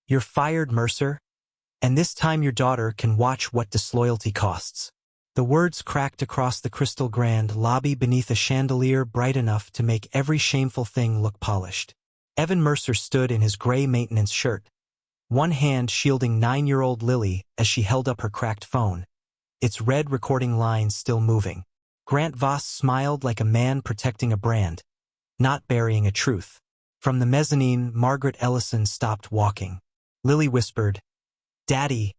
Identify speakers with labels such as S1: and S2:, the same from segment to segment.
S1: "You're fired, Mercer. And this time your daughter can watch what disloyalty costs." The words cracked across the crystal grand lobby beneath a chandelier bright enough to make every shameful thing look polished. Evan Mercer stood in his gray maintenance shirt, one hand shielding 9-year-old Lily as she held up her cracked phone, its red recording lines still moving. Grant Voss smiled like a man protecting a brand, not burying a truth. From the mezzanine, Margaret Ellison stopped walking. Lily whispered, "Daddy,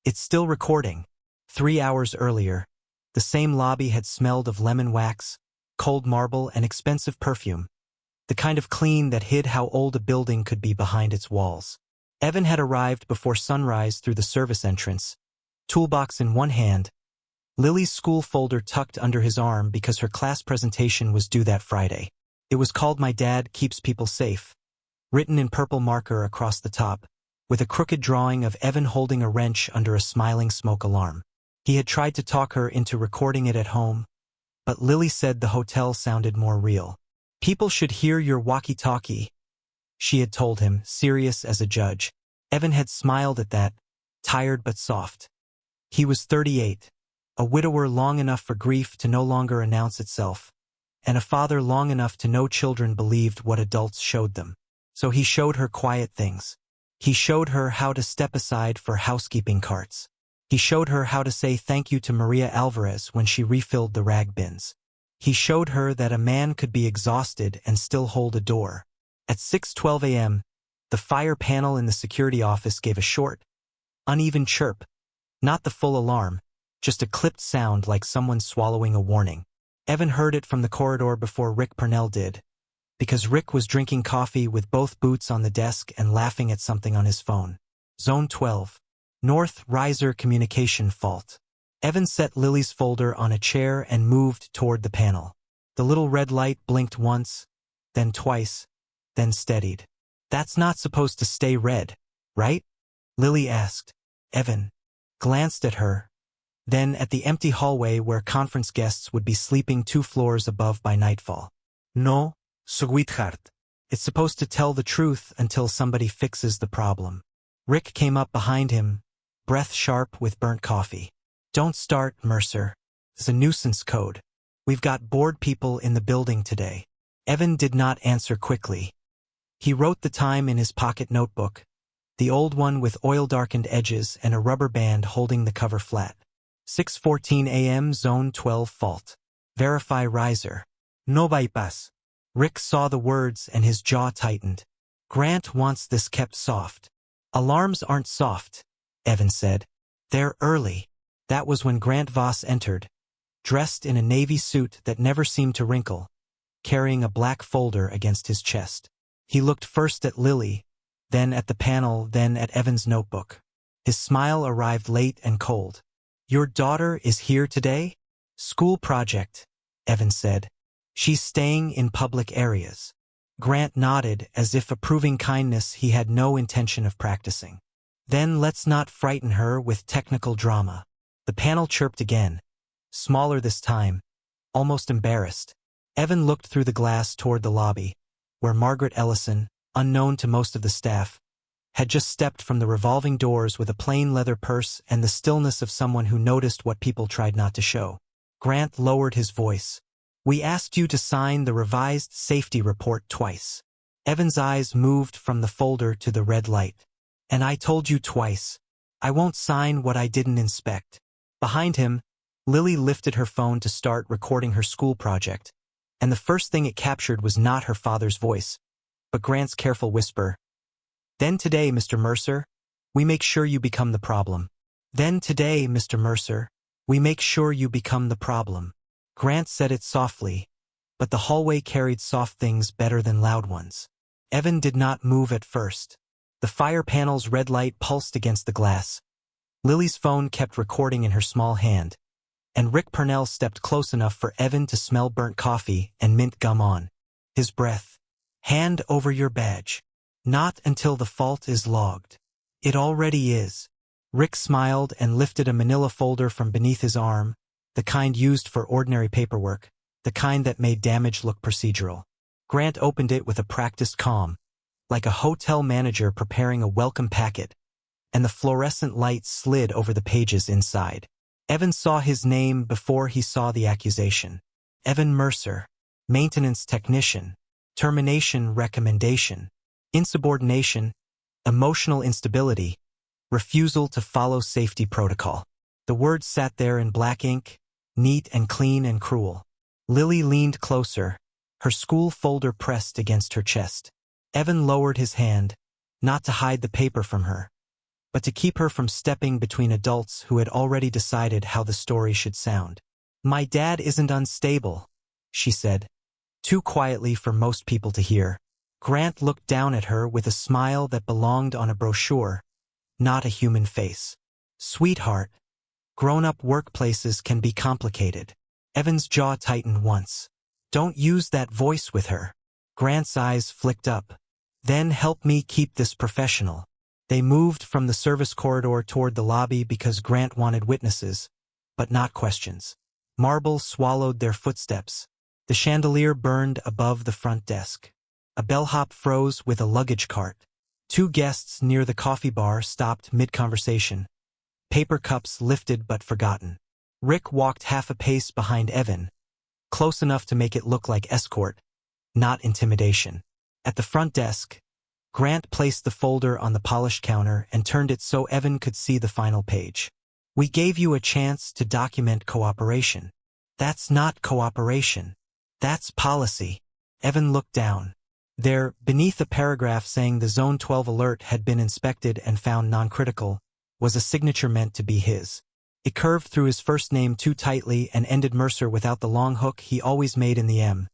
S1: it's still recording." 3 hours earlier, the same lobby had smelled of lemon wax, cold marble, and expensive perfume, the kind of clean that hid how old a building could be behind its walls. Evan had arrived before sunrise through the service entrance, toolbox in one hand, Lily's school folder tucked under his arm because her class presentation was due that Friday. It was called "My Dad Keeps People Safe," written in purple marker across the top, with a crooked drawing of Evan holding a wrench under a smiling smoke alarm. He had tried to talk her into recording it at home, but Lily said the hotel sounded more real. "People should hear your walkie-talkie," she had told him, serious as a judge. Evan had smiled at that, tired but soft. He was 38, a widower long enough for grief to no longer announce itself, and a father long enough to know children believed what adults showed them. So he showed her quiet things. He showed her how to step aside for housekeeping carts. He showed her how to say thank you to Maria Alvarez when she refilled the rag bins. He showed her that a man could be exhausted and still hold a door. At 6:12 a.m., the fire panel in the security office gave a short, uneven chirp, not the full alarm, just a clipped sound like someone swallowing a warning. Evan heard it from the corridor before Rick Purnell did, because Rick was drinking coffee with both boots on the desk and laughing at something on his phone. Zone 12. North Riser Communication Fault. Evan set Lily's folder on a chair and moved toward the panel. The little red light blinked once, then twice, then steadied. "That's not supposed to stay red, right?" Lily asked. Evan glanced at her, then at the empty hallway where conference guests would be sleeping 2 floors above by nightfall. "No, sweetheart. It's supposed to tell the truth until somebody fixes the problem." Rick came up behind him, breath sharp with burnt coffee. "Don't start, Mercer. It's a nuisance code. We've got bored people in the building today." Evan did not answer quickly. He wrote the time in his pocket notebook, the old one with oil-darkened edges and a rubber band holding the cover flat. 6:14 a.m. Zone 12 Fault. Verify riser. No bypass. Rick saw the words and his jaw tightened. "Grant wants this kept soft." "Alarms aren't soft," Evan said. "They're early." That was when Grant Voss entered, dressed in a navy suit that never seemed to wrinkle, carrying a black folder against his chest. He looked first at Lily, then at the panel, then at Evan's notebook. His smile arrived late and cold. "Your daughter is here today?" "School project," Evan said. "She's staying in public areas." Grant nodded as if approving kindness he had no intention of practicing. "Then let's not frighten her with technical drama." The panel chirped again, smaller this time, almost embarrassed. Evan looked through the glass toward the lobby, where Margaret Ellison, unknown to most of the staff, had just stepped from the revolving doors with a plain leather purse and the stillness of someone who noticed what people tried not to show. Grant lowered his voice. "We asked you to sign the revised safety report twice." Evan's eyes moved from the folder to the red light. "And I told you twice. I won't sign what I didn't inspect." Behind him, Lily lifted her phone to start recording her school project, and the first thing it captured was not her father's voice, but Grant's careful whisper. "Then today, Mr. Mercer, we make sure you become the problem. Then today, Mr. Mercer, we make sure you become the problem." Grant said it softly, but the hallway carried soft things better than loud ones. Evan did not move at first. The fire panel's red light pulsed against the glass. Lily's phone kept recording in her small hand, and Rick Purnell stepped close enough for Evan to smell burnt coffee and mint gum on his breath. "Hand over your badge. Not until the fault is logged." "It already is." Rick smiled and lifted a manila folder from beneath his arm, the kind used for ordinary paperwork, the kind that made damage look procedural. Grant opened it with a practiced calm. like a hotel manager preparing a welcome packet, and the fluorescent light slid over the pages inside. Evan saw his name before he saw the accusation. Evan Mercer, maintenance technician, termination recommendation, insubordination, emotional instability, refusal to follow safety protocol. The words sat there in black ink, neat and clean and cruel. Lily leaned closer, her school folder pressed against her chest. Evan lowered his hand, not to hide the paper from her, but to keep her from stepping between adults who had already decided how the story should sound. "My dad isn't unstable," she said, too quietly for most people to hear. Grant looked down at her with a smile that belonged on a brochure, not a human face. "Sweetheart, grown-up workplaces can be complicated." Evan's jaw tightened once. "Don't use that voice with her." Grant's eyes flicked up. "Then help me keep this professional." They moved from the service corridor toward the lobby because Grant wanted witnesses, but not questions. Marble swallowed their footsteps. The chandelier burned above the front desk. A bellhop froze with a luggage cart. Two guests near the coffee bar stopped mid-conversation. Paper cups lifted but forgotten. Rick walked half a pace behind Evan, close enough to make it look like escort, not intimidation. At the front desk, Grant placed the folder on the polished counter and turned it so Evan could see the final page. "We gave you a chance to document cooperation." "That's not cooperation. That's policy." Evan looked down. There, beneath a paragraph saying the Zone 12 alert had been inspected and found non-critical, was a signature meant to be his. It curved through his first name too tightly and ended Mercer without the long hook he always made in the M.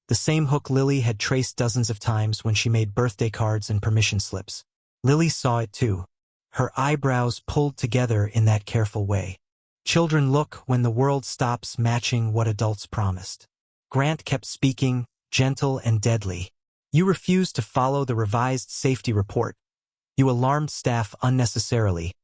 S1: The same hook Lily had traced dozens of times when she made birthday cards and permission slips. Lily saw it too. Her eyebrows pulled together in that careful way. Children look when the world stops matching what adults promised. Grant kept speaking, gentle and deadly. "You refused to follow the revised safety report. You alarmed staff unnecessarily.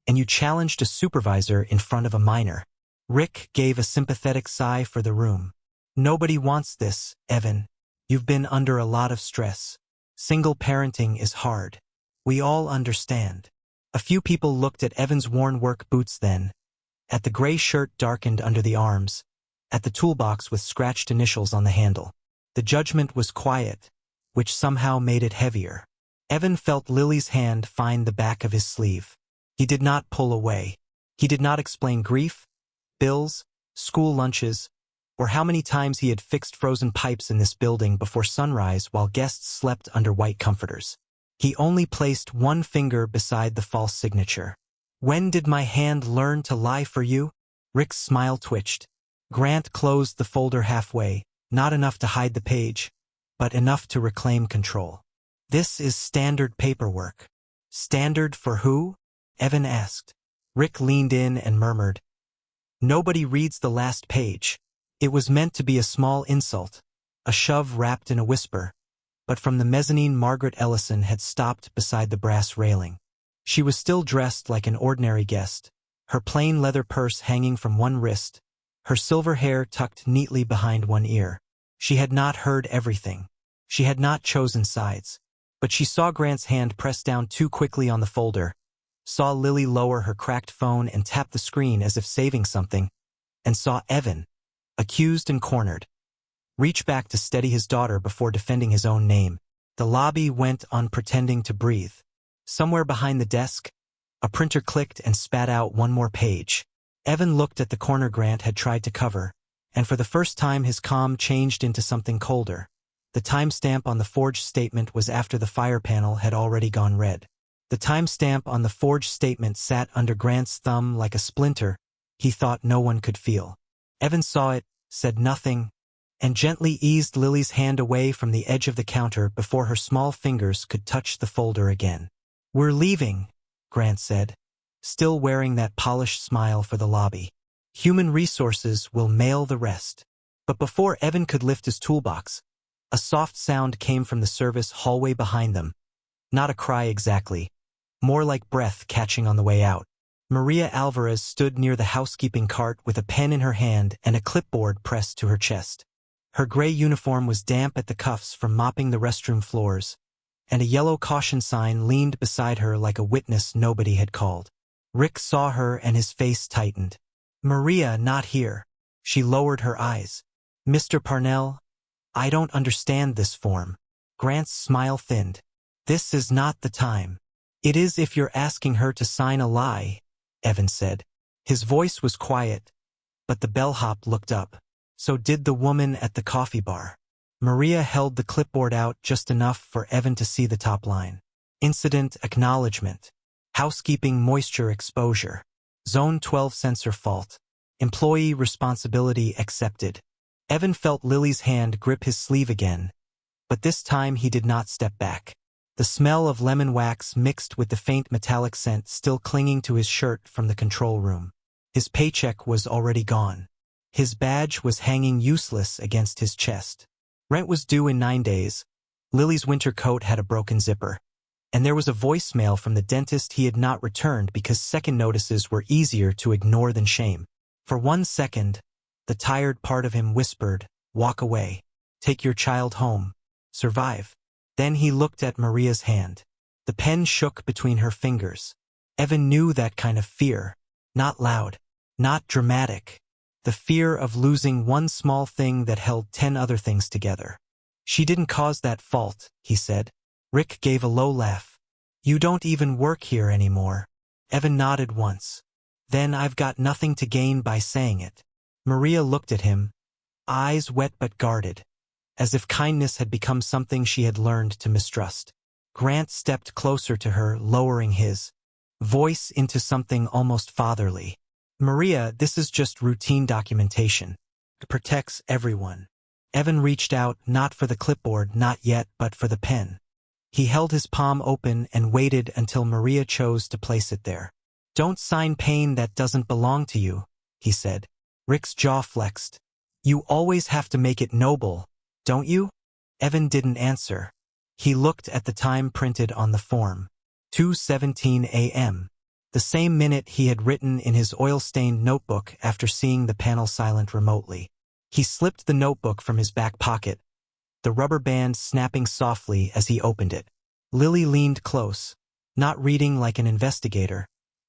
S1: And you challenged a supervisor in front of a minor." Rick gave a sympathetic sigh for the room. "Nobody wants this, Evan. You've been under a lot of stress. Single parenting is hard. We all understand." A few people looked at Evan's worn work boots then, at the gray shirt darkened under the arms, at the toolbox with scratched initials on the handle. The judgment was quiet, which somehow made it heavier. Evan felt Lily's hand find the back of his sleeve. He did not pull away. He did not explain grief, bills, school lunches, or how many times he had fixed frozen pipes in this building before sunrise while guests slept under white comforters. He only placed one finger beside the false signature. "When did my hand learn to lie for you?" Rick's smile twitched. Grant closed the folder halfway, not enough to hide the page, but enough to reclaim control. "This is standard paperwork." "Standard for who?" Evan asked. Rick leaned in and murmured, "Nobody reads the last page." It was meant to be a small insult, a shove wrapped in a whisper, but from the mezzanine Margaret Ellison had stopped beside the brass railing. She was still dressed like an ordinary guest, her plain leather purse hanging from one wrist, her silver hair tucked neatly behind one ear. She had not heard everything. She had not chosen sides. But she saw Grant's hand press down too quickly on the folder, saw Lily lower her cracked phone and tap the screen as if saving something, and saw Evan, accused and cornered, reach back to steady his daughter before defending his own name. The lobby went on pretending to breathe. Somewhere behind the desk, a printer clicked and spat out one more page. Evan looked at the corner Grant had tried to cover, and for the first time his calm changed into something colder. The timestamp on the forged statement was after the fire panel had already gone red. The timestamp on the forged statement sat under Grant's thumb like a splinter he thought no one could feel. Evan saw it, said nothing, and gently eased Lily's hand away from the edge of the counter before her small fingers could touch the folder again. "We're leaving," Grant said, still wearing that polished smile for the lobby. "Human resources will mail the rest." But before Evan could lift his toolbox, a soft sound came from the service hallway behind them. Not a cry exactly, more like breath catching on the way out. Maria Alvarez stood near the housekeeping cart with a pen in her hand and a clipboard pressed to her chest. Her gray uniform was damp at the cuffs from mopping the restroom floors, and a yellow caution sign leaned beside her like a witness nobody had called. Rick saw her and his face tightened. Maria, not here. She lowered her eyes. Mr. Parnell, I don't understand this form. Grant's smile thinned. This is not the time. It is if you're asking her to sign a lie, Evan said. His voice was quiet, but the bellhop looked up. So did the woman at the coffee bar. Maria held the clipboard out just enough for Evan to see the top line. Incident acknowledgement. Housekeeping moisture exposure. Zone 12 sensor fault. Employee responsibility accepted. Evan felt Lily's hand grip his sleeve again, but this time he did not step back. The smell of lemon wax mixed with the faint metallic scent still clinging to his shirt from the control room. His paycheck was already gone. His badge was hanging useless against his chest. Rent was due in 9 days. Lily's winter coat had a broken zipper. And there was a voicemail from the dentist he had not returned because second notices were easier to ignore than shame. For 1 second, the tired part of him whispered, "Walk away. Take your child home. Survive." Then he looked at Maria's hand. The pen shook between her fingers. Evan knew that kind of fear. Not loud. Not dramatic. The fear of losing one small thing that held 10 other things together. She didn't cause that fault, he said. Rick gave a low laugh. You don't even work here anymore. Evan nodded once. Then I've got nothing to gain by saying it. Maria looked at him, eyes wet but guarded, as if kindness had become something she had learned to mistrust. Grant stepped closer to her, lowering his voice into something almost fatherly. Maria, this is just routine documentation. It protects everyone. Evan reached out, not for the clipboard, not yet, but for the pen. He held his palm open and waited until Maria chose to place it there. Don't sign pain that doesn't belong to you, he said. Rick's jaw flexed. You always have to make it noble, don't you? Evan didn't answer. He looked at the time printed on the form. 2:17 a.m. The same minute he had written in his oil-stained notebook after seeing the panel silent remotely. He slipped the notebook from his back pocket, the rubber band snapping softly as he opened it. Lily leaned close, not reading like an investigator,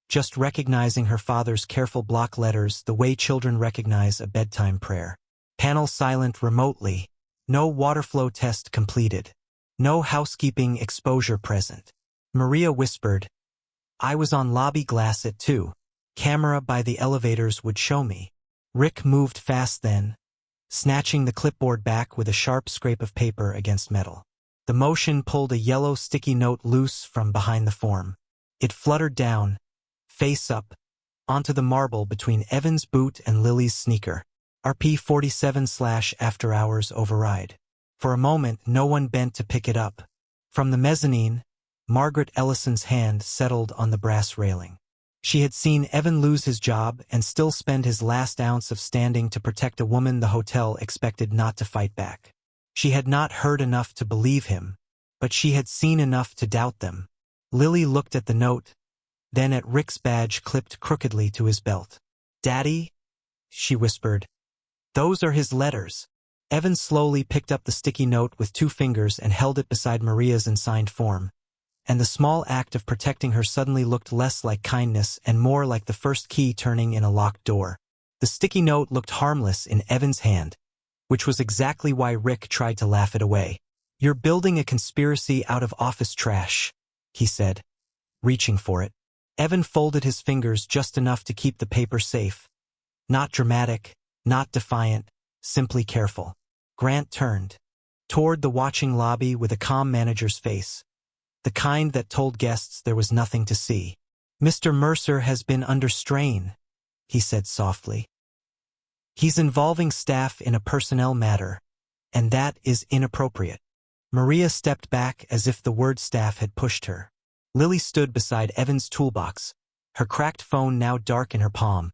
S1: just recognizing her father's careful block letters the way children recognize a bedtime prayer. Panel silent remotely. No water flow test completed. No housekeeping exposure present. Maria whispered, I was on lobby glass at 2. Camera by the elevators would show me. Rick moved fast then, snatching the clipboard back with a sharp scrape of paper against metal. The motion pulled a yellow sticky note loose from behind the form. It fluttered down, face up, onto the marble between Evan's boot and Lily's sneaker. RP 47/after hours override. For a moment, no one bent to pick it up. From the mezzanine, Margaret Ellison's hand settled on the brass railing. She had seen Evan lose his job and still spend his last ounce of standing to protect a woman the hotel expected not to fight back. She had not heard enough to believe him, but she had seen enough to doubt them. Lily looked at the note, then at Rick's badge clipped crookedly to his belt. Daddy? She whispered. Those are his letters. Evan slowly picked up the sticky note with 2 fingers and held it beside Maria's in signed form. And the small act of protecting her suddenly looked less like kindness and more like the first key turning in a locked door. The sticky note looked harmless in Evan's hand, which was exactly why Rick tried to laugh it away. You're building a conspiracy out of office trash, he said, reaching for it. Evan folded his fingers just enough to keep the paper safe. Not dramatic, not defiant, simply careful. Grant turned toward the watching lobby with a calm manager's face, the kind that told guests there was nothing to see. Mr. Mercer has been under strain, he said softly. He's involving staff in a personnel matter, and that is inappropriate. Maria stepped back as if the word staff had pushed her. Lily stood beside Evan's toolbox, her cracked phone now dark in her palm,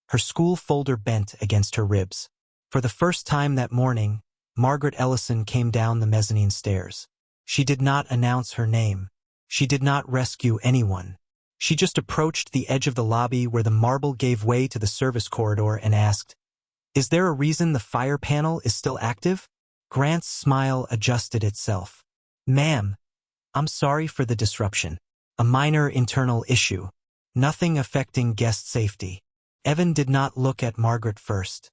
S1: her school folder bent against her ribs. For the first time that morning, Margaret Ellison came down the mezzanine stairs. She did not announce her name. She did not rescue anyone. She just approached the edge of the lobby where the marble gave way to the service corridor and asked, Is there a reason the fire panel is still active? Grant's smile adjusted itself. Ma'am, I'm sorry for the disruption. A minor internal issue. Nothing affecting guest safety. Evan did not look at Margaret first.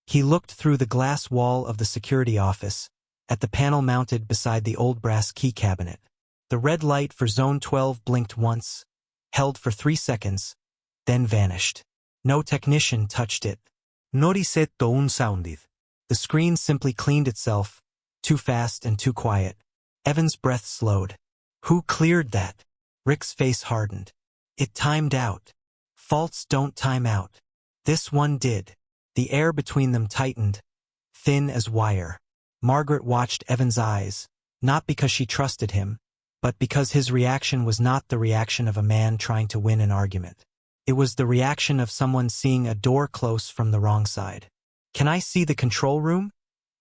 S1: He looked through the glass wall of the security office, at the panel mounted beside the old brass key cabinet. The red light for Zone 12 blinked once, held for 3 seconds, then vanished. No technician touched it. No risetto un sounded. The screen simply cleaned itself, too fast and too quiet. Evan's breath slowed. Who cleared that? Rick's face hardened. It timed out. Faults don't time out. This one did. The air between them tightened, thin as wire. Margaret watched Evan's eyes, not because she trusted him, but because his reaction was not the reaction of a man trying to win an argument. It was the reaction of someone seeing a door close from the wrong side. Can I see the control room?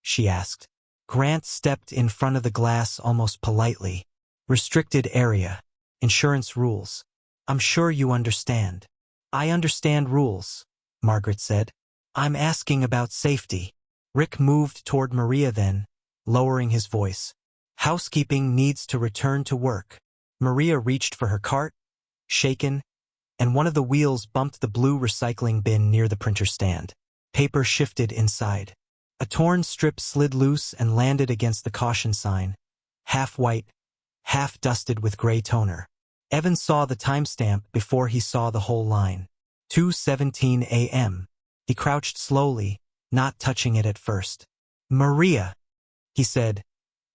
S1: She asked. Grant stepped in front of the glass almost politely. Restricted area. Insurance rules. I'm sure you understand. I understand rules, Margaret said. I'm asking about safety. Rick moved toward Maria then, lowering his voice. Housekeeping needs to return to work. Maria reached for her cart, shaken, and one of the wheels bumped the blue recycling bin near the printer stand. Paper shifted inside. A torn strip slid loose and landed against the caution sign, half white, half dusted with gray toner. Evan saw the timestamp before he saw the whole line. 2:17 a.m. He crouched slowly, not touching it at first. Maria, he said.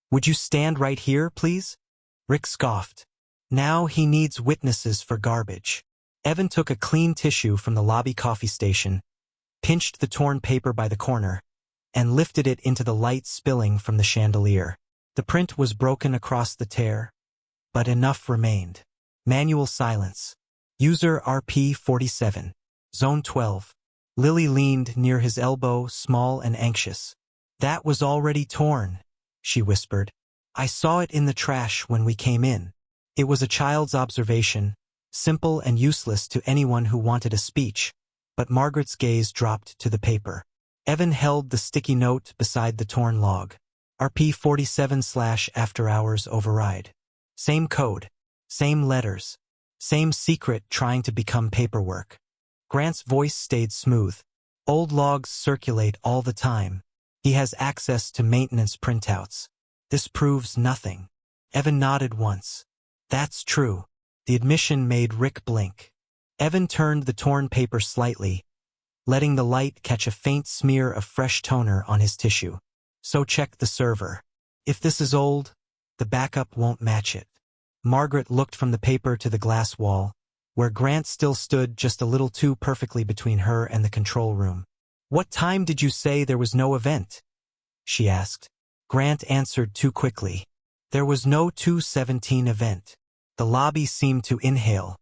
S1: Would you stand right here, please? Rick scoffed. Now he needs witnesses for garbage. Evan took a clean tissue from the lobby coffee station, pinched the torn paper by the corner, and lifted it into the light spilling from the chandelier. The print was broken across the tear, but enough remained. Manual silence. User RP47. Zone 12. Lily leaned near his elbow, small and anxious. That was already torn, she whispered. I saw it in the trash when we came in. It was a child's observation, simple and useless to anyone who wanted a speech, but Margaret's gaze dropped to the paper. Evan held the sticky note beside the torn log. RP47/after hours override. Same code, same letters, same secret trying to become paperwork. Grant's voice stayed smooth. Old logs circulate all the time. He has access to maintenance printouts. This proves nothing. Evan nodded once. That's true. The admission made Rick blink. Evan turned the torn paper slightly, letting the light catch a faint smear of fresh toner on his tissue. So check the server. If this is old, the backup won't match it. Margaret looked from the paper to the glass wall, where Grant still stood just a little too perfectly between her and the control room. What time did you say there was no event? She asked. Grant answered too quickly. There was no 2:17 event. The lobby seemed to inhale.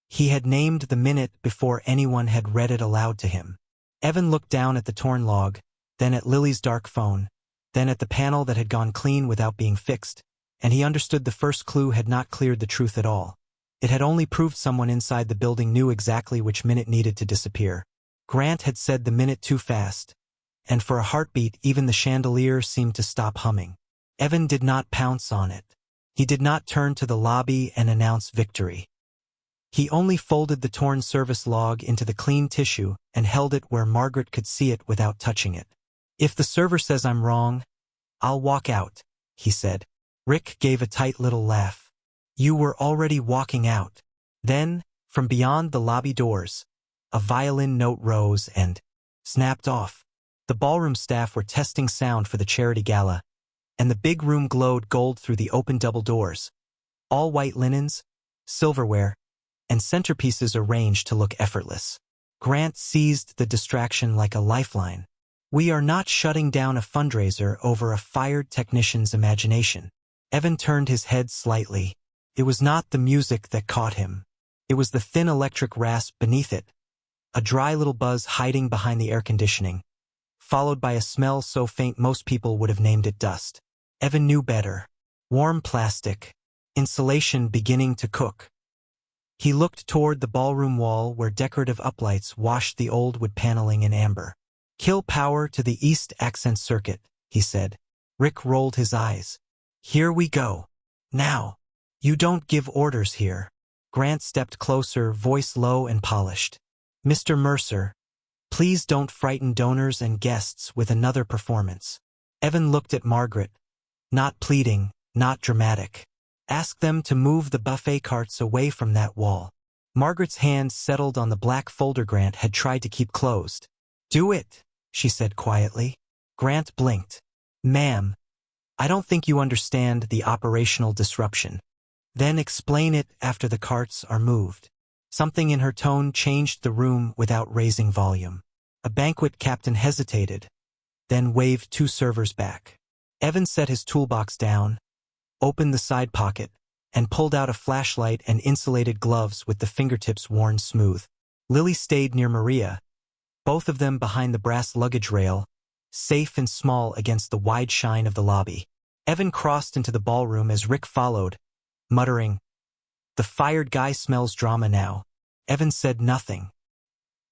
S1: He had named the minute before anyone had read it aloud to him. Evan looked down at the torn log, then at Lily's dark phone, then at the panel that had gone clean without being fixed, and he understood the first clue had not cleared the truth at all. It had only proved someone inside the building knew exactly which minute needed to disappear. Grant had said the minute too fast, and for a heartbeat even the chandelier seemed to stop humming. Evan did not pounce on it. He did not turn to the lobby and announce victory. He only folded the torn service log into the clean tissue and held it where Margaret could see it without touching it. If the server says I'm wrong, I'll walk out, he said. Rick gave a tight little laugh. You were already walking out. Then, from beyond the lobby doors, a violin note rose and snapped off. The ballroom staff were testing sound for the charity gala, and the big room glowed gold through the open double doors. All white linens, silverware, and centerpieces arranged to look effortless. Grant seized the distraction like a lifeline. We are not shutting down a fundraiser over a fired technician's imagination. Evan turned his head slightly. It was not the music that caught him. It was the thin electric rasp beneath it, a dry little buzz hiding behind the air conditioning, followed by a smell so faint most people would have named it dust. Evan knew better. Warm plastic. Insulation beginning to cook. He looked toward the ballroom wall where decorative uplights washed the old wood paneling in amber. Kill power to the east accent circuit, he said. Rick rolled his eyes. Here we go. Now. You don't give orders here. Grant stepped closer, voice low and polished. Mr. Mercer, please don't frighten donors and guests with another performance. Evan looked at Margaret. Not pleading, not dramatic. Ask them to move the buffet carts away from that wall. Margaret's hand settled on the black folder Grant had tried to keep closed. Do it, she said quietly. Grant blinked. Ma'am, I don't think you understand the operational disruption. Then explain it after the carts are moved. Something in her tone changed the room without raising volume. A banquet captain hesitated, then waved 2 servers back. Evan set his toolbox down, opened the side pocket, and pulled out a flashlight and insulated gloves with the fingertips worn smooth. Lily stayed near Maria, both of them behind the brass luggage rail, safe and small against the wide shine of the lobby. Evan crossed into the ballroom as Rick followed, muttering, "The fired guy smells drama now." Evan said nothing.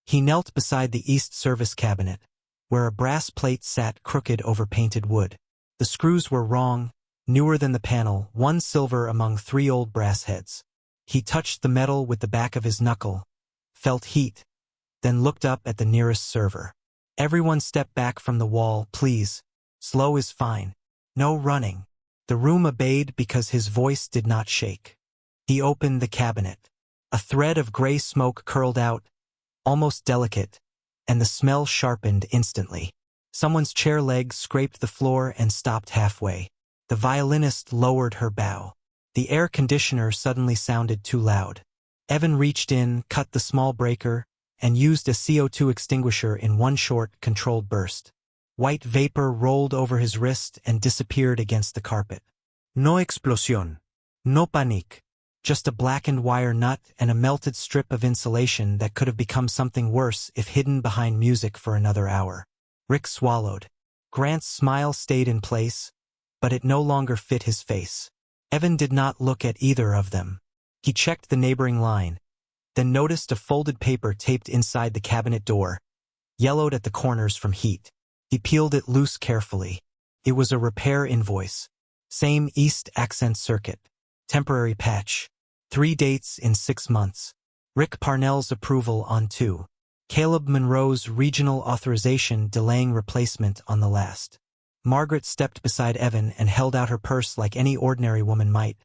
S1: He knelt beside the East Service cabinet, where a brass plate sat crooked over painted wood. The screws were wrong, newer than the panel, 1 silver among 3 old brass heads. He touched the metal with the back of his knuckle, felt heat, then looked up at the nearest server. Everyone step back from the wall, please. Slow is fine. No running. The room obeyed because his voice did not shake. He opened the cabinet. A thread of gray smoke curled out, almost delicate, and the smell sharpened instantly. Someone's chair leg scraped the floor and stopped halfway. The violinist lowered her bow. The air conditioner suddenly sounded too loud. Evan reached in, cut the small breaker, and used a CO2 extinguisher in one short, controlled burst. White vapor rolled over his wrist and disappeared against the carpet. No explosión. No panique. Just a blackened wire nut and a melted strip of insulation that could have become something worse if hidden behind music for another hour. Rick swallowed. Grant's smile stayed in place, but it no longer fit his face. Evan did not look at either of them. He checked the neighboring line, then noticed a folded paper taped inside the cabinet door, yellowed at the corners from heat. He peeled it loose carefully. It was a repair invoice. Same East Accent Circuit. Temporary patch. 3 dates in 6 months. Rick Parnell's approval on 2. Caleb Monroe's regional authorization delaying replacement on the last. Margaret stepped beside Evan and held out her purse like any ordinary woman might.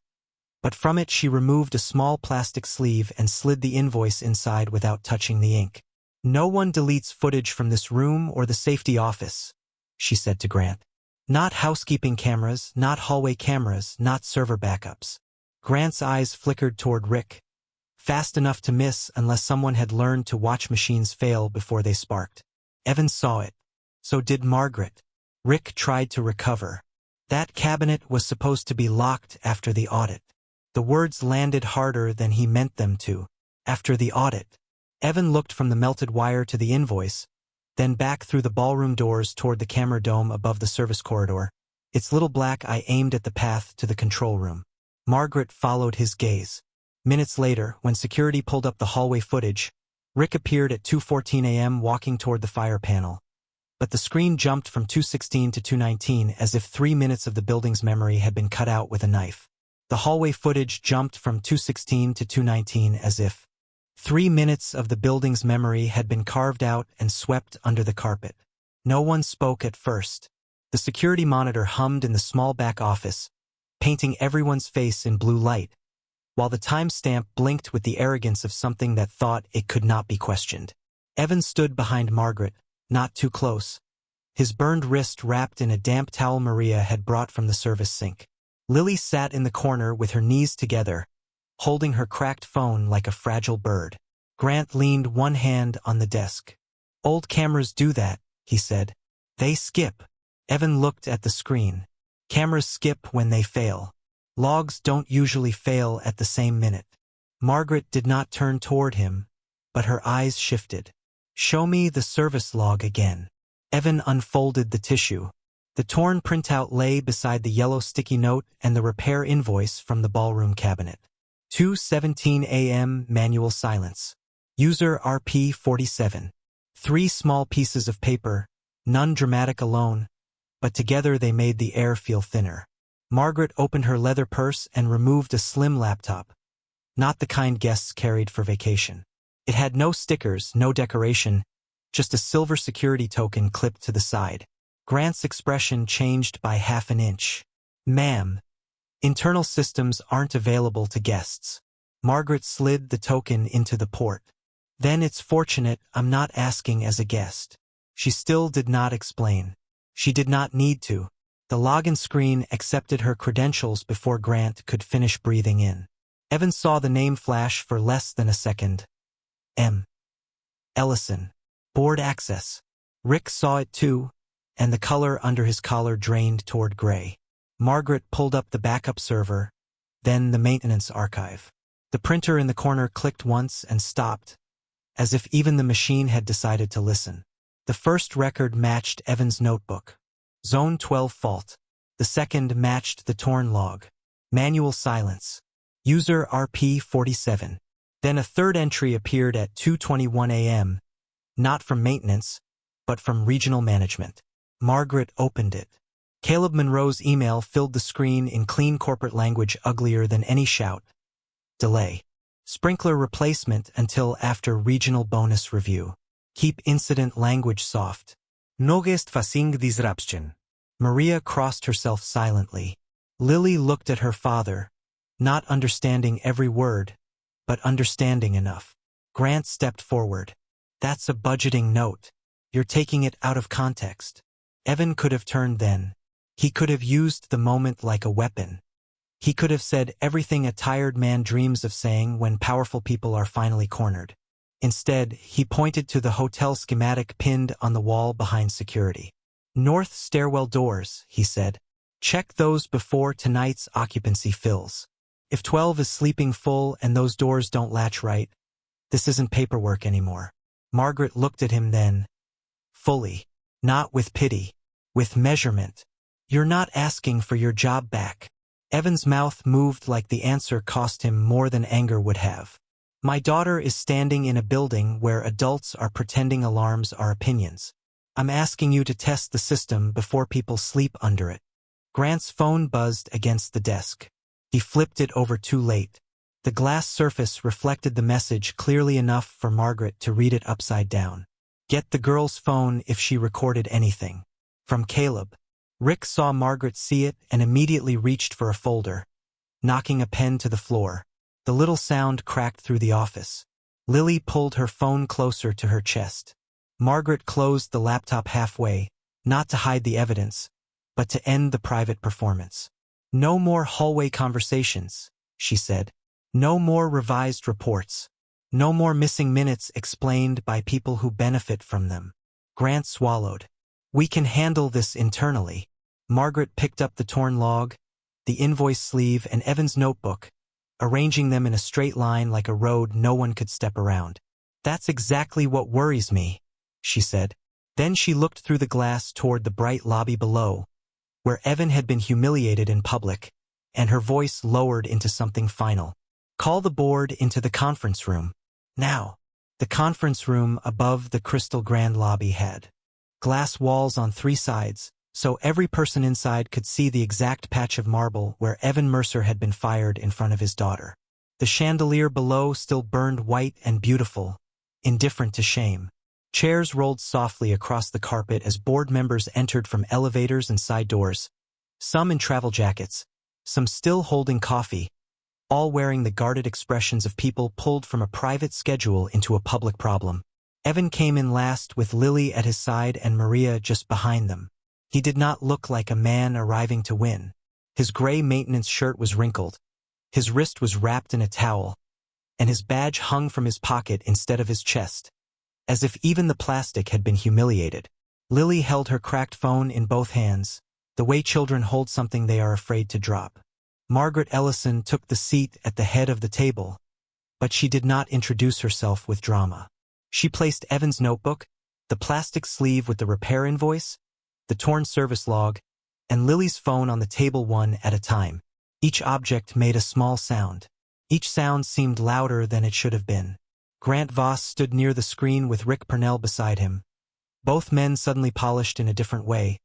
S1: But from it she removed a small plastic sleeve and slid the invoice inside without touching the ink. No one deletes footage from this room or the safety office, she said to Grant. Not housekeeping cameras, not hallway cameras, not server backups. Grant's eyes flickered toward Rick, fast enough to miss unless someone had learned to watch machines fail before they sparked. Evan saw it. So did Margaret. Rick tried to recover. That cabinet was supposed to be locked after the audit. The words landed harder than he meant them to. After the audit. Evan looked from the melted wire to the invoice, then back through the ballroom doors toward the camera dome above the service corridor, its little black eye aimed at the path to the control room. Margaret followed his gaze. Minutes later, when security pulled up the hallway footage, Rick appeared at 2:14 a.m. walking toward the fire panel. But the screen jumped from 2:16 to 2:19 as if 3 minutes of the building's memory had been cut out with a knife. The hallway footage jumped from 2:16 to 2:19 as if 3 minutes of the building's memory had been carved out and swept under the carpet. No one spoke at first. The security monitor hummed in the small back office, painting everyone's face in blue light, while the timestamp blinked with the arrogance of something that thought it could not be questioned. Evan stood behind Margaret, not too close, his burned wrist wrapped in a damp towel Maria had brought from the service sink. Lily sat in the corner with her knees together, holding her cracked phone like a fragile bird. Grant leaned one hand on the desk. Old cameras do that, he said. They skip. Evan looked at the screen. Cameras skip when they fail. Logs don't usually fail at the same minute. Margaret did not turn toward him, but her eyes shifted. Show me the service log again. Evan unfolded the tissue. The torn printout lay beside the yellow sticky note and the repair invoice from the ballroom cabinet. 2:17 a.m. Manual silence. User RP47. 3 small pieces of paper, none dramatic alone, but together they made the air feel thinner. Margaret opened her leather purse and removed a slim laptop, not the kind guests carried for vacation. It had no stickers, no decoration, just a silver security token clipped to the side. Grant's expression changed by half an inch. "Ma'am, internal systems aren't available to guests." Margaret slid the token into the port. "Then it's fortunate I'm not asking as a guest." She still did not explain. She did not need to. The login screen accepted her credentials before Grant could finish breathing in. Evan saw the name flash for less than a second. M. Ellison. Board access. Rick saw it too, and the color under his collar drained toward gray. Margaret pulled up the backup server, then the maintenance archive. The printer in the corner clicked once and stopped, as if even the machine had decided to listen. The first record matched Evan's notebook. Zone 12 fault. The second matched the torn log. Manual silence. User RP47. Then a third entry appeared at 2:21 a.m., not from maintenance, but from regional management. Margaret opened it. Caleb Monroe's email filled the screen in clean corporate language uglier than any shout. Delay. Sprinkler replacement until after regional bonus review. Keep incident language soft. Nogest fasing disruption. Maria crossed herself silently. Lily looked at her father, not understanding every word, but understanding enough. Grant stepped forward. "That's a budgeting note. You're taking it out of context." Evan could have turned then. He could have used the moment like a weapon. He could have said everything a tired man dreams of saying when powerful people are finally cornered. Instead, he pointed to the hotel schematic pinned on the wall behind security. "North stairwell doors," he said. "Check those before tonight's occupancy fills. If 12 is sleeping full and those doors don't latch right, this isn't paperwork anymore." Margaret looked at him then, fully, not with pity, with measurement. "You're not asking for your job back." Evan's mouth moved like the answer cost him more than anger would have. "My daughter is standing in a building where adults are pretending alarms are opinions. I'm asking you to test the system before people sleep under it." Grant's phone buzzed against the desk. He flipped it over too late. The glass surface reflected the message clearly enough for Margaret to read it upside down. "Get the girl's phone if she recorded anything." From Caleb. Rick saw Margaret see it and immediately reached for a folder, knocking a pen to the floor. The little sound cracked through the office. Lily pulled her phone closer to her chest. Margaret closed the laptop halfway, not to hide the evidence, but to end the private performance. "No more hallway conversations," she said. "No more revised reports. No more missing minutes explained by people who benefit from them." Grant swallowed. "We can handle this internally." Margaret picked up the torn log, the invoice sleeve, and Evan's notebook, arranging them in a straight line like a road no one could step around. "That's exactly what worries me," she said. Then she looked through the glass toward the bright lobby below, where Evan had been humiliated in public, and her voice lowered into something final. "Call the board into the conference room. Now." The conference room above the Crystal Grand lobby had glass walls on 3 sides, so every person inside could see the exact patch of marble where Evan Mercer had been fired in front of his daughter. The chandelier below still burned white and beautiful, indifferent to shame. Chairs rolled softly across the carpet as board members entered from elevators and side doors, some in travel jackets, some still holding coffee, all wearing the guarded expressions of people pulled from a private schedule into a public problem. Evan came in last with Lily at his side and Maria just behind them. He did not look like a man arriving to win. His gray maintenance shirt was wrinkled, his wrist was wrapped in a towel, and his badge hung from his pocket instead of his chest, as if even the plastic had been humiliated. Lily held her cracked phone in both hands, the way children hold something they are afraid to drop. Margaret Ellison took the seat at the head of the table, but she did not introduce herself with drama. She placed Evan's notebook, the plastic sleeve with the repair invoice, the torn service log, and Lily's phone on the table one at a time. Each object made a small sound. Each sound seemed louder than it should have been. Grant Voss stood near the screen with Rick Purnell beside him. Both men suddenly polished in a different way,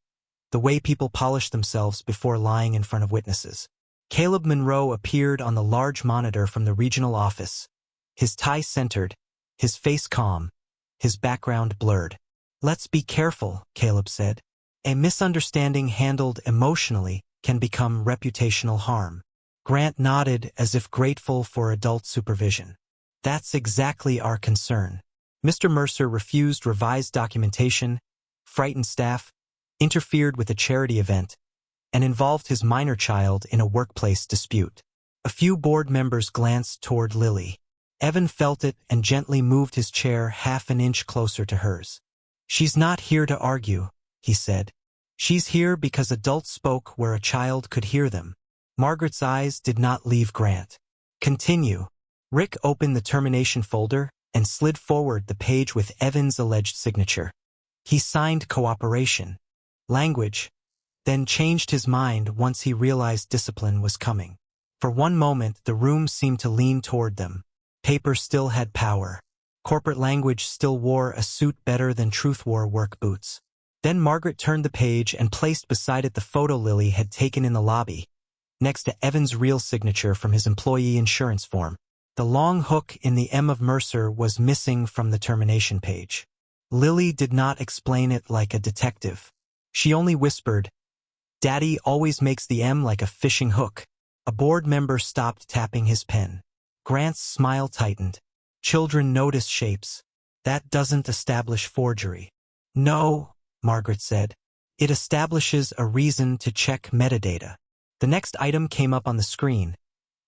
S1: the way people polish themselves before lying in front of witnesses. Caleb Monroe appeared on the large monitor from the regional office, his tie centered, his face calm, his background blurred. "Let's be careful," Caleb said. "A misunderstanding handled emotionally can become reputational harm." Grant nodded as if grateful for adult supervision. "That's exactly our concern." Mr. Mercer refused revised documentation, frightened staff, interfered with a charity event, and involved his minor child in a workplace dispute. A few board members glanced toward Lily. Evan felt it and gently moved his chair half an inch closer to hers. "She's not here to argue," he said. "She's here because adults spoke where a child could hear them." Margaret's eyes did not leave Grant. "Continue." Rick opened the termination folder and slid forward the page with Evan's alleged signature. He signed cooperation, language, then changed his mind once he realized discipline was coming. For one moment, the room seemed to lean toward them. Paper still had power. Corporate language still wore a suit better than truth wore work boots. Then Margaret turned the page and placed beside it the photo Lily had taken in the lobby, next to Evan's real signature from his employee insurance form. The long hook in the M of Mercer was missing from the termination page. Lily did not explain it like a detective. She only whispered, "Daddy always makes the M like a fishing hook." A board member stopped tapping his pen. Grant's smile tightened. "Children notice shapes. That doesn't establish forgery." "No," Margaret said. "It establishes a reason to check metadata." The next item came up on the screen.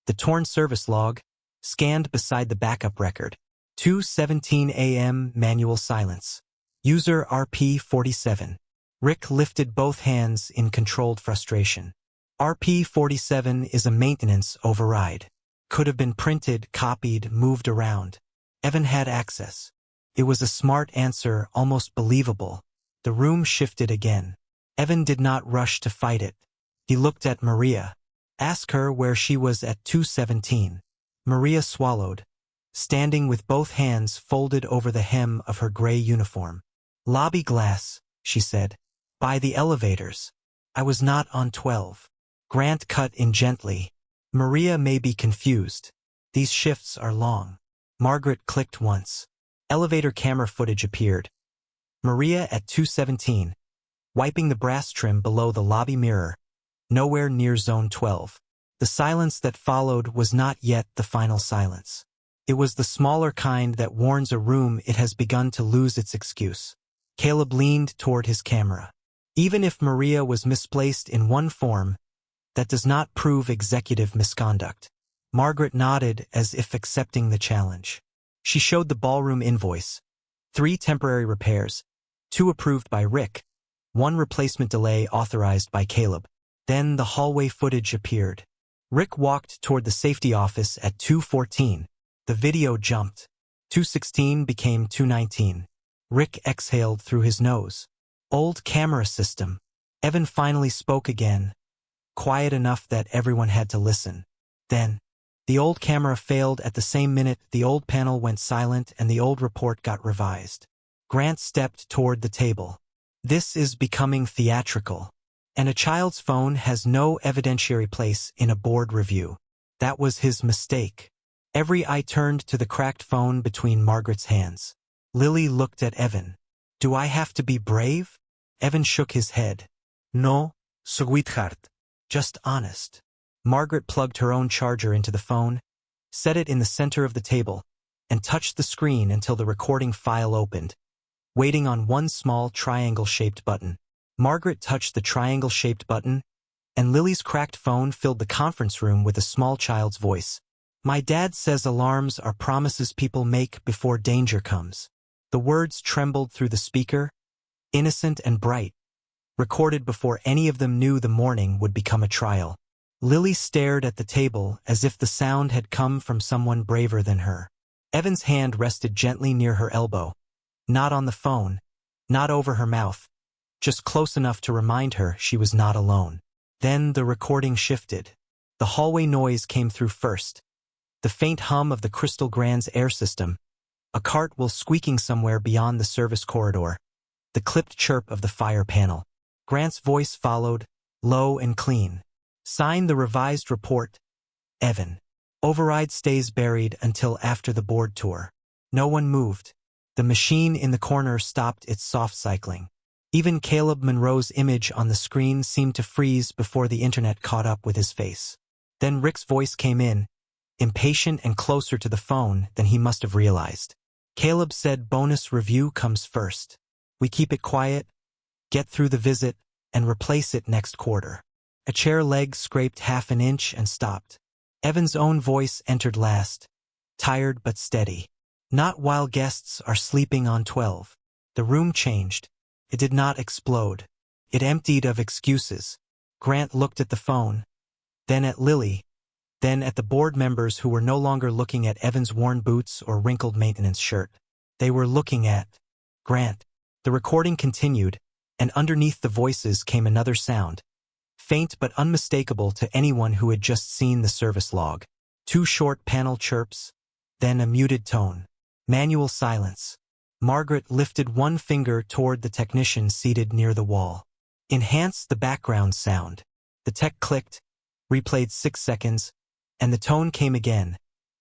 S1: The torn service log, scanned beside the backup record. 2:17 a.m. manual silence. User RP47. Rick lifted both hands in controlled frustration. RP47 is a maintenance override. Could have been printed, copied, moved around. Evan had access. It was a smart answer, almost believable. The room shifted again. Evan did not rush to fight it. He looked at Maria. Ask her where she was at 2:17. Maria swallowed, standing with both hands folded over the hem of her gray uniform. "Lobby glass," she said. "By the elevators. I was not on 12. Grant cut in gently. "Maria may be confused. These shifts are long." Margaret clicked once. Elevator camera footage appeared. Maria at 2:17, wiping the brass trim below the lobby mirror, nowhere near zone 12. The silence that followed was not yet the final silence. It was the smaller kind that warns a room it has begun to lose its excuse. Caleb leaned toward his camera. Even if Maria was misplaced in one form, that does not prove executive misconduct. Margaret nodded as if accepting the challenge. She showed the ballroom invoice. 3 temporary repairs, 2 approved by Rick, 1 replacement delay authorized by Caleb. Then the hallway footage appeared. Rick walked toward the safety office at 2:14. The video jumped. 2:16 became 2:19. Rick exhaled through his nose. Old camera system. Evan finally spoke again, quiet enough that everyone had to listen. Then, the old camera failed at the same minute. The old panel went silent and the old report got revised. Grant stepped toward the table. "This is becoming theatrical. And a child's phone has no evidentiary place in a board review." That was his mistake. Every eye turned to the cracked phone between Margaret's hands. Lily looked at Evan. "Do I have to be brave?" Evan shook his head. "No, sweetheart. Just honest." Margaret plugged her own charger into the phone, set it in the center of the table, and touched the screen until the recording file opened, waiting on one small triangle-shaped button. Margaret touched the triangle-shaped button, and Lily's cracked phone filled the conference room with a small child's voice. "My dad says alarms are promises people make before danger comes." The words trembled through the speaker, innocent and bright, recorded before any of them knew the morning would become a trial. Lily stared at the table as if the sound had come from someone braver than her. Evan's hand rested gently near her elbow, not on the phone, not over her mouth, just close enough to remind her she was not alone. Then the recording shifted. The hallway noise came through first, the faint hum of the Crystal Grand's air system, a cart while squeaking somewhere beyond the service corridor, the clipped chirp of the fire panel. Grant's voice followed, low and clean. Sign the revised report, Evan. Override stays buried until after the board tour. No one moved. The machine in the corner stopped its soft cycling. Even Caleb Monroe's image on the screen seemed to freeze before the internet caught up with his face. Then Rick's voice came in, impatient and closer to the phone than he must have realized. Caleb said bonus review comes first. We keep it quiet, get through the visit, and replace it next quarter. A chair leg scraped half an inch and stopped. Evan's own voice entered last, tired but steady. Not while guests are sleeping on 12. The room changed. It did not explode. It emptied of excuses. Grant looked at the phone, then at Lily, then at the board members who were no longer looking at Evan's worn boots or wrinkled maintenance shirt. They were looking at Grant. The recording continued, and underneath the voices came another sound, faint but unmistakable to anyone who had just seen the service log. 2 short panel chirps, then a muted tone. Manual silence. Margaret lifted one finger toward the technician seated near the wall. Enhance the background sound. The tech clicked, replayed 6 seconds, and the tone came again,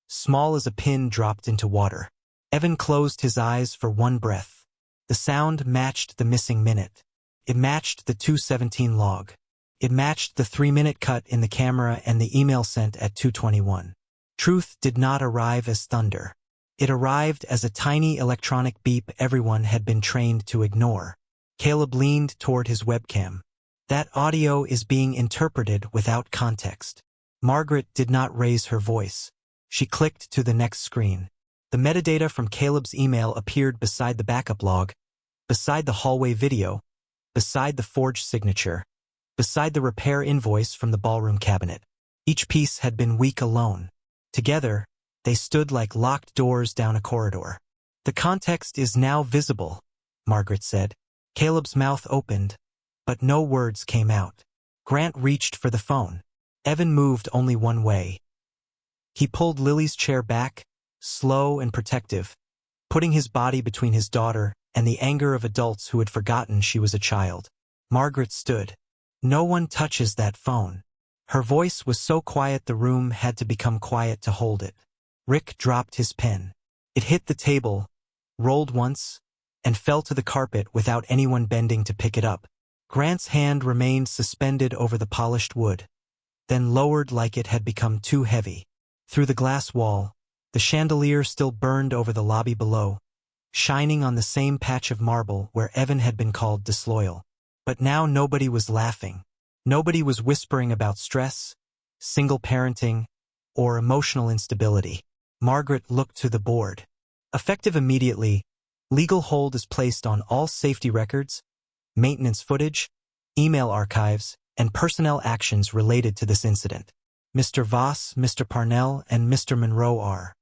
S1: small as a pin dropped into water. Evan closed his eyes for one breath. The sound matched the missing minute. It matched the 2:17 log. It matched the 3-minute cut in the camera and the email sent at 2:21. Truth did not arrive as thunder. It arrived as a tiny electronic beep everyone had been trained to ignore. Caleb leaned toward his webcam. That audio is being interpreted without context. Margaret did not raise her voice. She clicked to the next screen. The metadata from Caleb's email appeared beside the backup log, beside the hallway video, beside the forged signature, beside the repair invoice from the ballroom cabinet. Each piece had been weak alone. Together, they stood like locked doors down a corridor. The context is now visible, Margaret said. Caleb's mouth opened, but no words came out. Grant reached for the phone. Evan moved only one way. He pulled Lily's chair back, slow and protective, putting his body between his daughter and the anger of adults who had forgotten she was a child. Margaret stood. No one touches that phone. Her voice was so quiet the room had to become quiet to hold it. Rick dropped his pen. It hit the table, rolled once, and fell to the carpet without anyone bending to pick it up. Grant's hand remained suspended over the polished wood, then lowered like it had become too heavy. Through the glass wall, the chandelier still burned over the lobby below, shining on the same patch of marble where Evan had been called disloyal. But now nobody was laughing. Nobody was whispering about stress, single parenting, or emotional instability. Margaret looked to the board. Effective immediately, legal hold is placed on all safety records, maintenance footage, email archives, and personnel actions related to this incident. Mr. Voss, Mr. Parnell, and Mr. Monroe are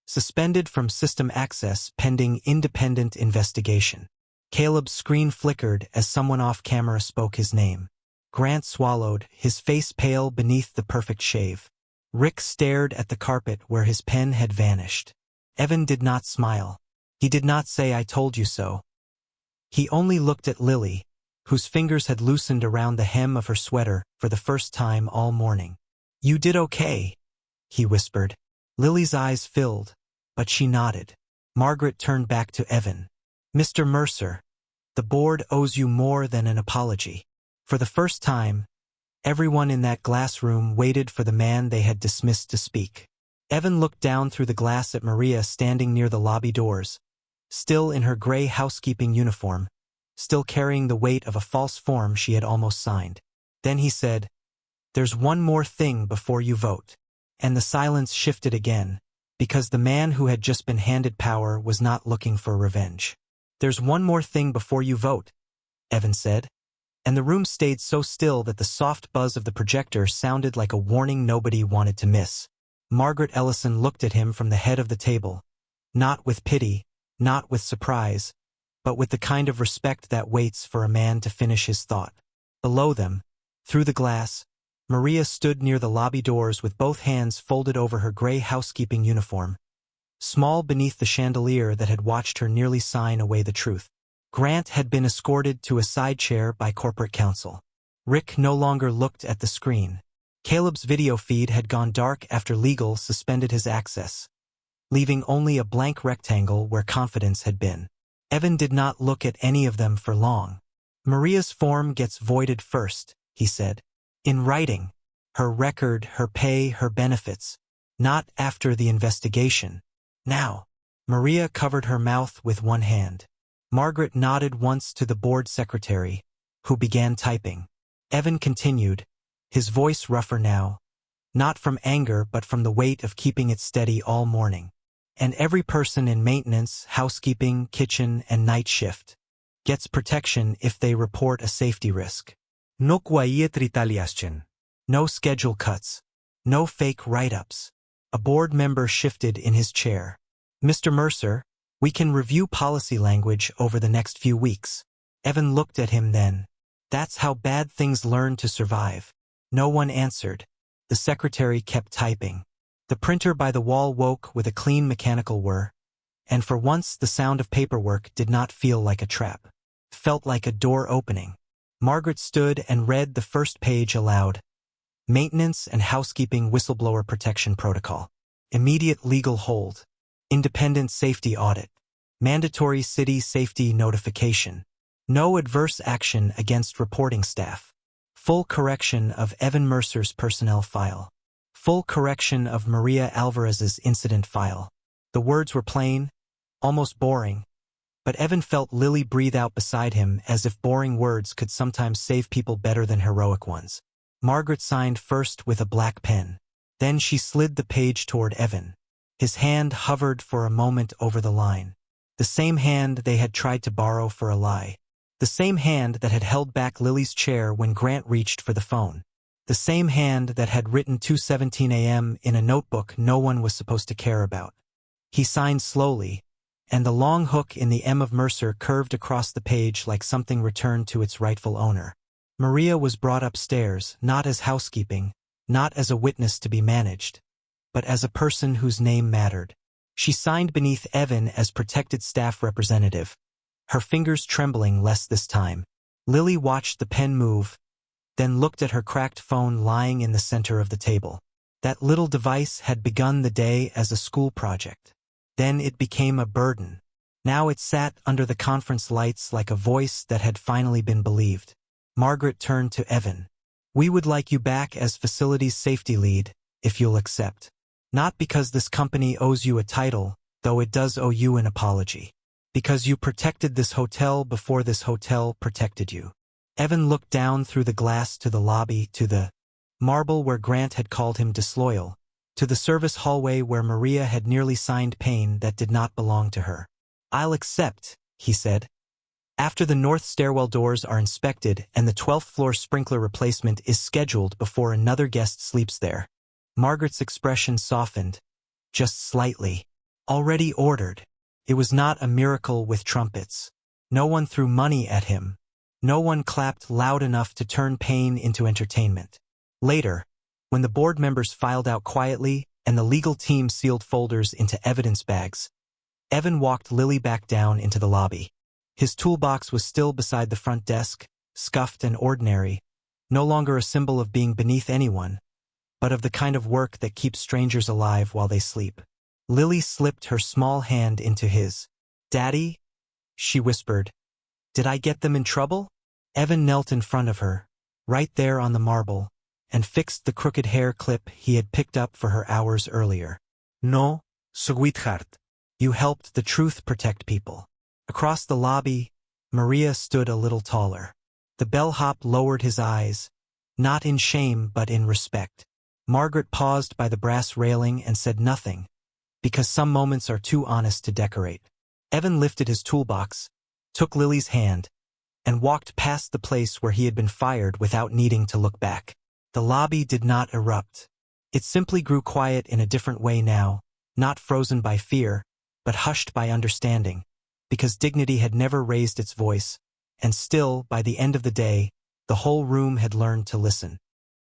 S1: suspended from system access pending independent investigation. Caleb's screen flickered as someone off-camera spoke his name. Grant swallowed, his face pale beneath the perfect shave. Rick stared at the carpet where his pen had vanished. Evan did not smile. He did not say "I told you so." He only looked at Lily, whose fingers had loosened around the hem of her sweater for the first time all morning. "You did okay," he whispered. Lily's eyes filled, but she nodded. Margaret turned back to Evan. "Mr. Mercer, the board owes you more than an apology." For the first time, everyone in that glass room waited for the man they had dismissed to speak. Evan looked down through the glass at Maria standing near the lobby doors, still in her gray housekeeping uniform, still carrying the weight of a false form she had almost signed. Then he said, "There's one more thing before you vote." And the silence shifted again, because the man who had just been handed power was not looking for revenge. "There's one more thing before you vote," Evan said. And the room stayed so still that the soft buzz of the projector sounded like a warning nobody wanted to miss. Margaret Ellison looked at him from the head of the table, not with pity, not with surprise, but with the kind of respect that waits for a man to finish his thought. Below them, through the glass, Maria stood near the lobby doors with both hands folded over her gray housekeeping uniform, small beneath the chandelier that had watched her nearly sign away the truth. Grant had been escorted to a side chair by corporate counsel. Rick no longer looked at the screen. Caleb's video feed had gone dark after legal suspended his access, leaving only a blank rectangle where confidence had been. Evan did not look at any of them for long. Maria's form gets voided first, he said. In writing. Her record, her pay, her benefits. Not after the investigation. Now. Maria covered her mouth with one hand. Margaret nodded once to the board secretary, who began typing. Evan continued, his voice rougher now, not from anger but from the weight of keeping it steady all morning. And every person in maintenance, housekeeping, kitchen, and night shift gets protection if they report a safety risk. No schedule cuts. No fake write-ups. A board member shifted in his chair. Mr. Mercer, we can review policy language over the next few weeks. Evan looked at him then. That's how bad things learn to survive. No one answered. The secretary kept typing. The printer by the wall woke with a clean mechanical whir, and for once the sound of paperwork did not feel like a trap. It felt like a door opening. Margaret stood and read the first page aloud. Maintenance and Housekeeping Whistleblower Protection Protocol. Immediate legal hold. Independent safety audit. Mandatory city safety notification. No adverse action against reporting staff. Full correction of Evan Mercer's personnel file. Full correction of Maria Alvarez's incident file. The words were plain, almost boring, but Evan felt Lily breathe out beside him as if boring words could sometimes save people better than heroic ones. Margaret signed first with a black pen. Then she slid the page toward Evan. His hand hovered for a moment over the line. The same hand they had tried to borrow for a lie. The same hand that had held back Lily's chair when Grant reached for the phone. The same hand that had written 2:17 a.m. in a notebook no one was supposed to care about. He signed slowly, and the long hook in the M of Mercer curved across the page like something returned to its rightful owner. Maria was brought upstairs, not as housekeeping, not as a witness to be managed, but as a person whose name mattered. She signed beneath Evan as protected staff representative, her fingers trembling less this time. Lily watched the pen move, then looked at her cracked phone lying in the center of the table. That little device had begun the day as a school project. Then it became a burden. Now it sat under the conference lights like a voice that had finally been believed. Margaret turned to Evan. We would like you back as facilities safety lead, if you'll accept. Not because this company owes you a title, though it does owe you an apology. Because you protected this hotel before this hotel protected you. Evan looked down through the glass to the lobby, to the marble where Grant had called him disloyal, to the service hallway where Maria had nearly signed pain that did not belong to her. I'll accept, he said. After the north stairwell doors are inspected and the 12th floor sprinkler replacement is scheduled before another guest sleeps there. Margaret's expression softened, just slightly. Already ordered. It was not a miracle with trumpets. No one threw money at him. No one clapped loud enough to turn pain into entertainment. Later, when the board members filed out quietly and the legal team sealed folders into evidence bags, Evan walked Lily back down into the lobby. His toolbox was still beside the front desk, scuffed and ordinary, no longer a symbol of being beneath anyone, but of the kind of work that keeps strangers alive while they sleep. Lily slipped her small hand into his. Daddy? She whispered. Did I get them in trouble? Evan knelt in front of her, right there on the marble, and fixed the crooked hair clip he had picked up for her hours earlier. No, sweetheart. You helped the truth protect people. Across the lobby, Maria stood a little taller. The bellhop lowered his eyes, not in shame but in respect. Margaret paused by the brass railing and said nothing, because some moments are too honest to decorate. Evan lifted his toolbox, took Lily's hand, and walked past the place where he had been fired without needing to look back. The lobby did not erupt. It simply grew quiet in a different way now, not frozen by fear, but hushed by understanding, because dignity had never raised its voice, and still, by the end of the day, the whole room had learned to listen.